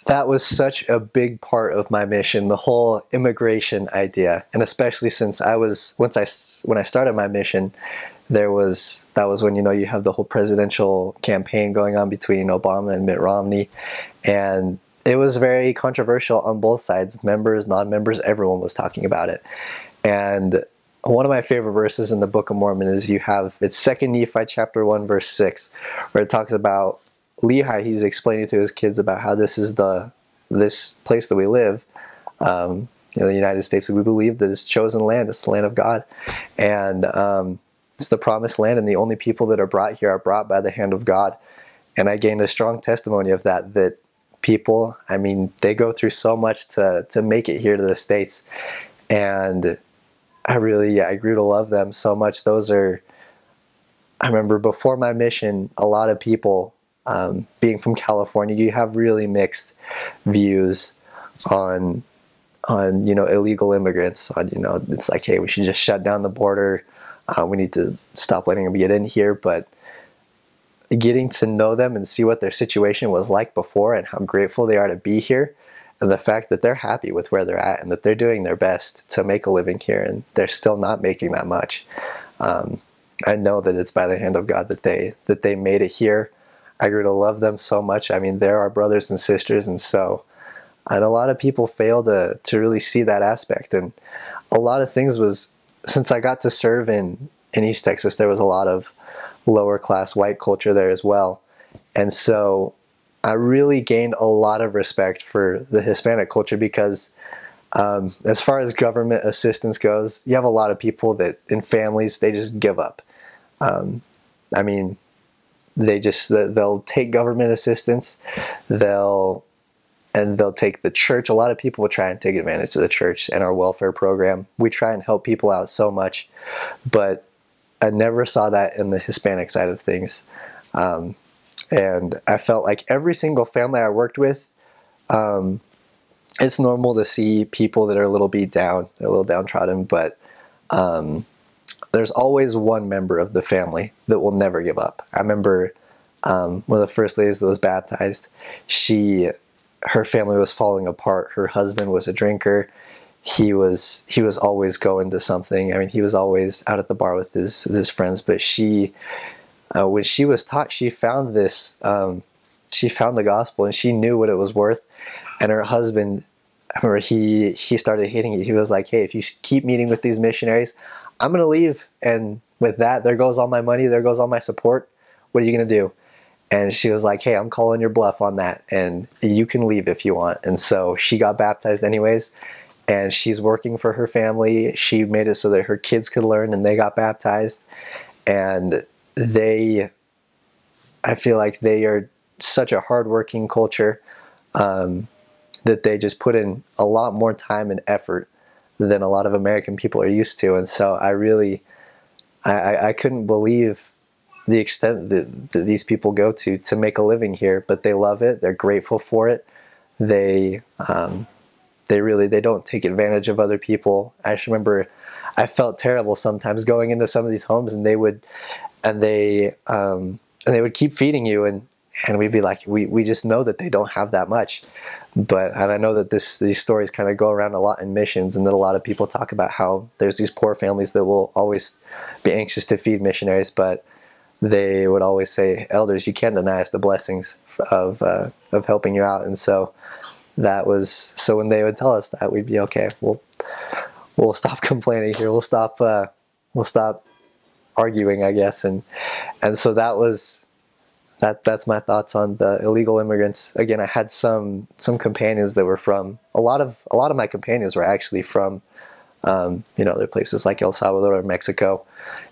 That was such a big part of my mission, the whole immigration idea, and especially since when I started my mission, that was when you have the whole presidential campaign going on between Obama and Mitt Romney, and it was very controversial on both sides, members, non-members, everyone was talking about it. And one of my favorite verses in the Book of Mormon is it's Second Nephi chapter 1 verse 6, where it talks about Lehi. He's explaining to his kids about how this place that we live, the United States, we believe that it's chosen land, it's the land of God, and it's the promised land, and the only people that are brought here are brought by the hand of God. And I gained a strong testimony of that people, I mean, they go through so much to make it here to the States, and I grew to love them so much. I remember before my mission, a lot of people, being from California, you have really mixed views on illegal immigrants. It's like, hey, we should just shut down the border. We need to stop letting them get in here. But getting to know them and see what their situation was like before and how grateful they are to be here, and the fact that they're happy with where they're at and that they're doing their best to make a living here, and they're still not making that much. I know that it's by the hand of God that they made it here. I grew to love them so much. I mean, they're our brothers and sisters, and a lot of people fail to really see that aspect. And a lot of things since I got to serve in East Texas, there was a lot of lower class white culture there as well. And so I really gained a lot of respect for the Hispanic culture because as far as government assistance goes, you have a lot of people that in families, they just give up. I mean, they'll take government assistance, they'll take the church. A lot of people will try and take advantage of the church and our welfare program. We try and help people out so much, but I never saw that in the Hispanic side of things. And I felt like every single family I worked with, it's normal to see people that are a little beat down, they're a little downtrodden, but there's always one member of the family that will never give up. I remember one of the first ladies that was baptized, her family was falling apart. Her husband was a drinker. He was always going to something. I mean, he was always out at the bar with his friends. But when she was taught, she found she found the gospel, and she knew what it was worth. And her husband, I remember he started hating it. He was like, "Hey, if you keep meeting with these missionaries, I'm gonna leave. And with that, there goes all my money. There goes all my support. What are you gonna do?" And she was like, "Hey, I'm calling your bluff on that, and you can leave if you want." And so she got baptized anyways, and she's working for her family. She made it so that her kids could learn, and they got baptized. And I feel like they are such a hardworking culture, that they just put in a lot more time and effort than a lot of American people are used to. And so I couldn't believe the extent that these people go to make a living here, but they love it. They're grateful for it. They don't take advantage of other people. I just remember I felt terrible sometimes going into some of these homes, and they would keep feeding you, and we'd be like, we just know that they don't have that much. And I know that these stories kind of go around a lot in missions, and that a lot of people talk about how there's these poor families that will always be anxious to feed missionaries, but they would always say, "Elders, you can't deny us the blessings of helping you out." And so when they would tell us that, we'd be okay. We'll stop complaining here. We'll stop arguing, I guess. And so that's my thoughts on the illegal immigrants. Again, I had some companions that were from a lot of my companions were actually from other places like El Salvador or Mexico,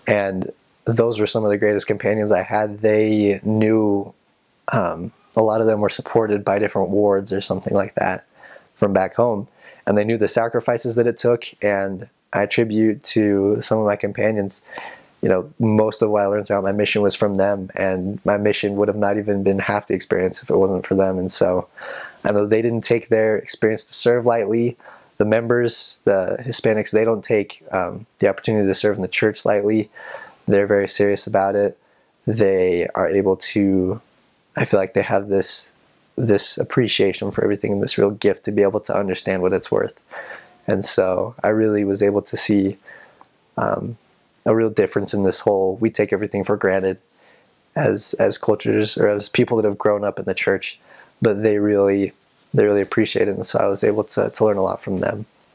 and those were some of the greatest companions I had. They knew, a lot of them were supported by different wards or something like that from back home, and they knew the sacrifices that it took. And I attribute to some of my companions, most of what I learned throughout my mission was from them, and my mission would have not even been half the experience if it wasn't for them. And so I know they didn't take their experience to serve lightly. The members, the Hispanics, they don't take the opportunity to serve in the church lightly. They're very serious about it. They are able to, I feel like they have this this appreciation for everything and this real gift to be able to understand what it's worth. And so I really was able to see a real difference in this whole we take everything for granted as cultures or as people that have grown up in the church, but they really appreciate it. And so I was able to learn a lot from them.